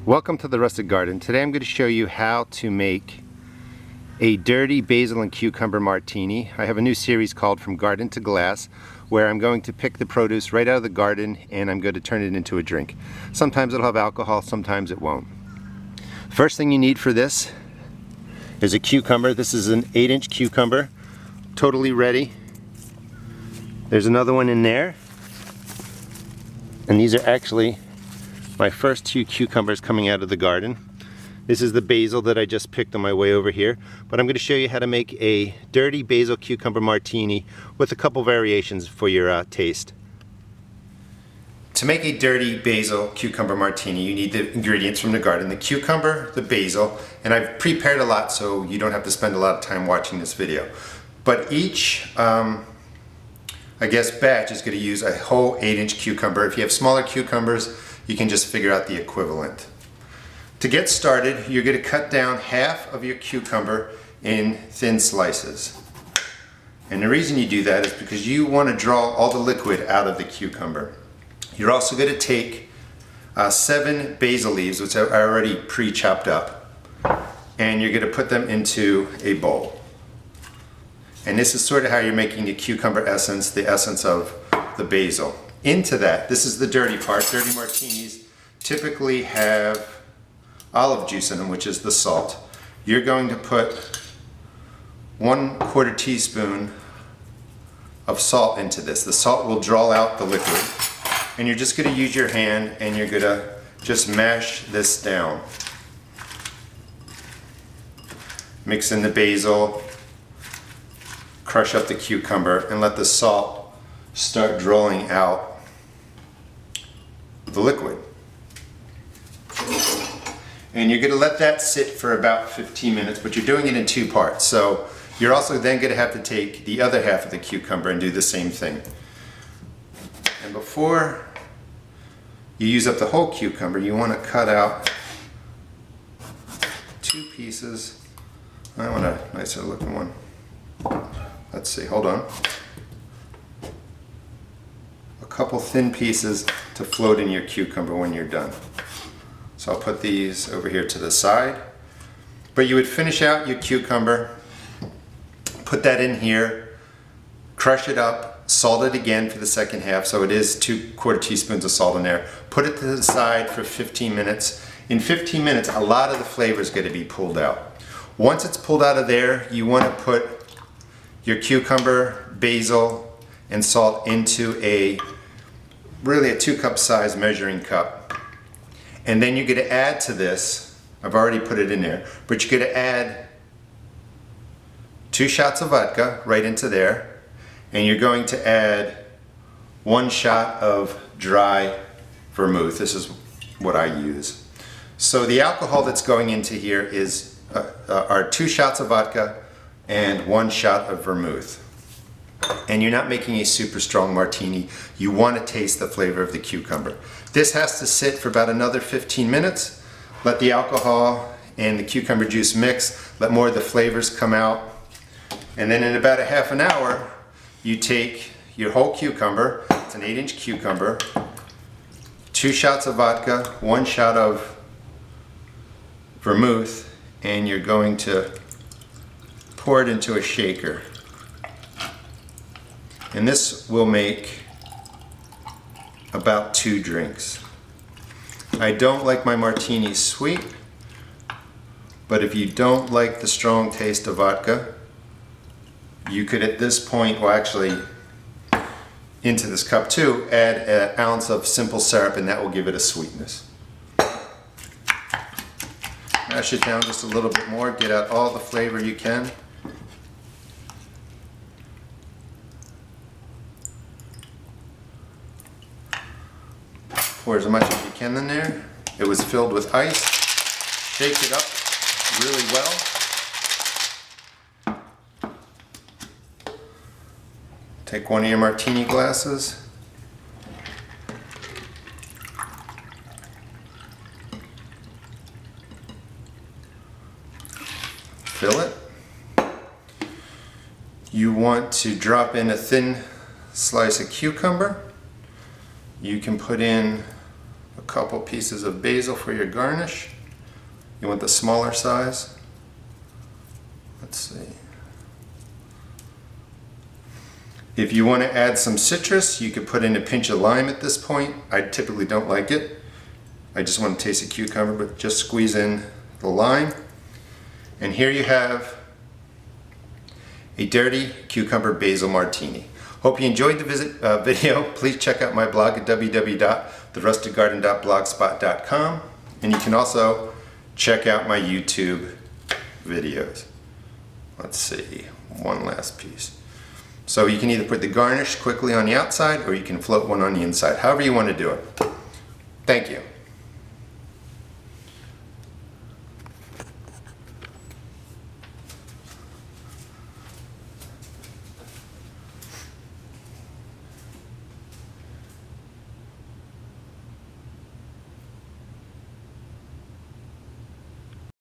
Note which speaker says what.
Speaker 1: Welcome to the Rustic Garden. Today I'm going to show you how to make a dirty basil and cucumber martini. I have a new series called From Garden to Glass, where I'm going to pick the produce right out of the garden and I'm going to turn it into a drink. Sometimes it'll have alcohol, sometimes it won't. First thing you need for this is a cucumber. This is an 8-inch cucumber, totally ready. There's another one in there, and these are actually my first 2 cucumbers coming out of the garden. This is the basil that I just picked on my way over here, but I'm going to show you how to make a dirty basil cucumber martini with a couple variations for your taste. To make a dirty basil cucumber martini, you need the ingredients from the garden: the cucumber, the basil, and I've prepared a lot so you don't have to spend a lot of time watching this video. But each batch is going to use a whole 8-inch cucumber. If you have smaller cucumbers, you can just figure out the equivalent. To get started, you're going to cut down half of your cucumber in thin slices. And the reason you do that is because you want to draw all the liquid out of the cucumber. You're also going to take 7 basil leaves, which are already pre-chopped up, and you're going to put them into a bowl. And this is sort of how you're making the cucumber essence, the essence of the basil. Into that, this is the dirty part. Dirty martinis typically have olive juice in them, which is the salt. You're going to put 1/4 teaspoon of salt into this. The salt will draw out the liquid, and you're just going to use your hand and you're going to just mash this down. Mix in the basil, crush up the cucumber, and let the salt start drawing out the liquid. And you're going to let that sit for about 15 minutes, but you're doing it in 2 parts. So you're also then going to have to take the other half of the cucumber and do the same thing. And before you use up the whole cucumber, you want to cut out 2 pieces. I want a nicer looking one. Let's see, hold on. A couple thin pieces to float in your cucumber when you're done. So I'll put these over here to the side. But you would finish out your cucumber, put that in here, crush it up, salt it again for the second half, so it is 2/4 teaspoons of salt in there. Put it to the side for 15 minutes. In 15 minutes, a lot of the flavor is going to be pulled out. Once it's pulled out of there, you want to put your cucumber, basil, and salt into really a 2-cup size measuring cup. And then you're going to add to this, I've already put it in there, but you're going to add 2 shots of vodka right into there, and you're going to add 1 shot of dry vermouth. This is what I use. So the alcohol that's going into here are 2 shots of vodka and 1 shot of vermouth. And you're not making a super strong martini. You want to taste the flavor of the cucumber. This has to sit for about another 15 minutes. Let the alcohol and the cucumber juice mix. Let more of the flavors come out. And then in about a half an hour, you take your whole cucumber. It's an 8-inch cucumber. 2 shots of vodka, 1 shot of vermouth, and you're going to pour it into a shaker. And this will make about 2 drinks. I don't like my martinis sweet, but if you don't like the strong taste of vodka, you could at this point, well actually into this cup too, add an ounce of simple syrup, and that will give it a sweetness. Mash it down just a little bit more, get out all the flavor you can. Pour as much as you can in there. It was filled with ice. Shake it up really well. Take one of your martini glasses. Fill it. You want to drop in a thin slice of cucumber. You can put in couple pieces of basil for your garnish. You want the smaller size. Let's see. If you want to add some citrus, you could put in a pinch of lime at this point. I typically don't like it. I just want to taste the cucumber, but just squeeze in the lime. And here you have a dirty cucumber basil martini. Hope you enjoyed the video. Please check out my blog at www.therustedgarden.blogspot.com, and you can also check out my YouTube videos. Let's see, one last piece. So you can either put the garnish quickly on the outside or you can float one on the inside, however you want to do it. Thank you.